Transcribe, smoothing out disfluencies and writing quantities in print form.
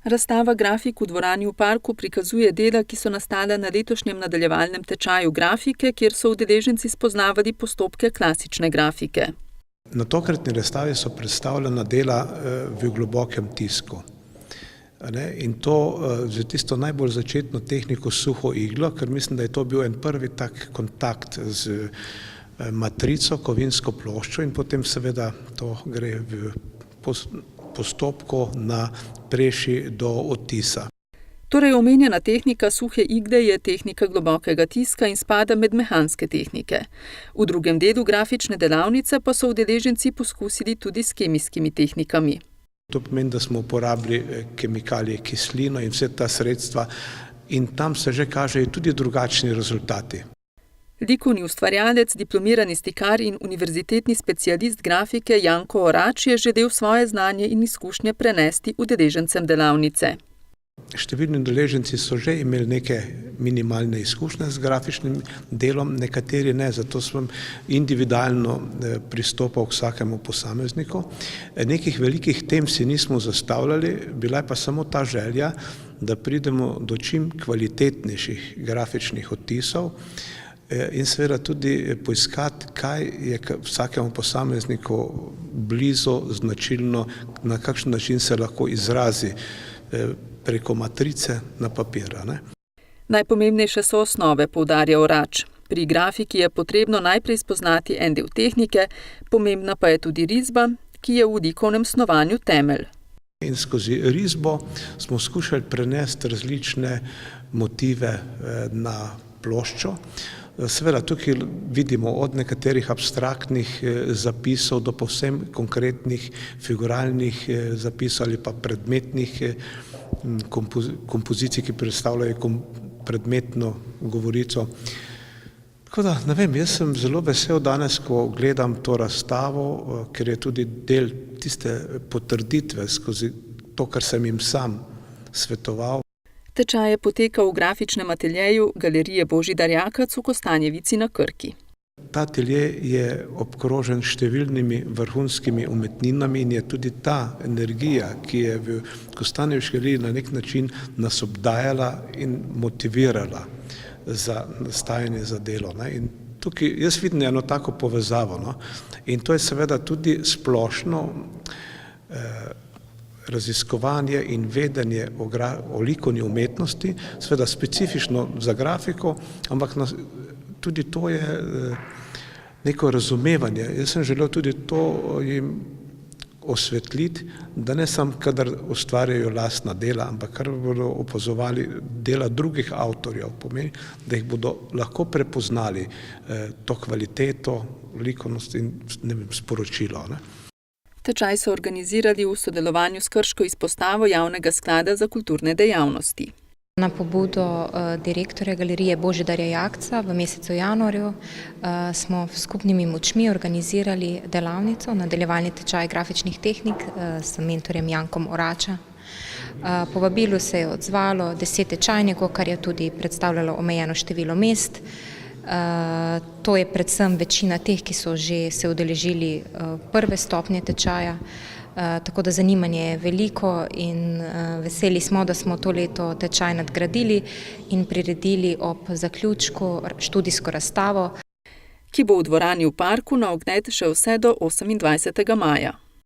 Razstava grafik v dvorani v parku prikazuje dela, ki so nastala na letošnjem nadaljevalnem tečaju grafike, kjer so udeleženci spoznavali postopke klasične grafike. Na tokratni razstavi so predstavljena dela v globokem tisku. In to z tisto najbolj začetno tehniko suho iglo, ker mislim, da je to bil en prvi tak kontakt z matrico, kovinsko ploščo in potem seveda to gre v postopku naprej do odtisa. Torej omenjena tehnika suhe igle je tehnika globokega tiska in spada med mehanske tehnike. V drugem delu grafične delavnice pa so udeleženci poskusili tudi s kemijskimi tehnikami. To pomeni, da smo uporabili kemikalije, kislino in vse ta sredstva in tam se že kažejo tudi drugačni rezultati. Likovni ustvarjalec, diplomirani slikar in univerzitetni specialist grafike Janko Orač je želel svoje znanje in izkušnje prenesti udeležencem delavnice. Številni udeleženci so že imeli neke minimalne izkušnje z grafičnim delom, nekateri ne, zato sem individualno pristopal k vsakemu posamezniku. Nekih velikih tem si nismo zastavljali, bila je pa samo ta želja, da pridemo do čim kvalitetnejših grafičnih odtisov in seveda tudi poiskati, kaj je vsakemu posamezniku blizu, značilno, na kakšen način se lahko izrazi preko matrice na papira. Najpomembnejše so osnove, poudarja Orač. Pri grafiki je potrebno najprej spoznati en del tehnike, pomembna pa je tudi risba, ki je v likovnem snovanju temelj. In skozi risbo smo skušali prenesti različne motive na ploščo. Seveda tukaj vidimo od nekaterih abstraktnih zapisov do povsem konkretnih figuralnih zapisov ali pa predmetnih kompozicij, ki predstavljajo predmetno govorico. Tako da, ne vem, jaz sem zelo vesel danes, ko gledam to razstavo, ker je tudi del tiste potrditve skozi to, kar sem jim sam svetoval. Tečaj je potekal v grafičnem ateljeju Galerije Božidar Jakac v Kostanjevici na Krki. Ta atelje je obkrožen številnimi vrhunskimi umetninami in je tudi ta energija, ki je v Kostanjeviški galeriji na nek način nas obdajala in motivirala za nastajanje za delo. In tukaj jaz vidim eno tako povezavo. In to je seveda tudi splošno raziskovanje in vedenje o likovni umetnosti, seveda specifično za grafiko, ampak tudi to je neko razumevanje. Jaz sem želel tudi to jim osvetliti, da ne samo kadar ustvarjajo lastna dela, ampak kar bodo opazovali dela drugih avtorjev, pomeni, da jih bodo lahko prepoznali to kvaliteto, likovnost in sporočilo. Tečaj so organizirali v sodelovanju s krško izpostavo Javnega sklada za kulturne dejavnosti. Na pobudo direktorja Galerije Božidarja Jakca v mesecu januarju smo s skupnimi močmi organizirali delavnico, nadaljevalni tečaj grafičnih tehnik s mentorjem Jankom Orača. Povabilu se je odzvalo 10 tečajnikov, kar je tudi predstavljalo omejeno število mest. To je predvsem večina teh, ki so že se udeležili prve stopnje tečaja, tako da zanimanje je veliko in veseli smo, da smo to leto tečaj nadgradili in priredili ob zaključku študijsko razstavo, ki bo v dvorani v parku na ogled še vse do 28. maja.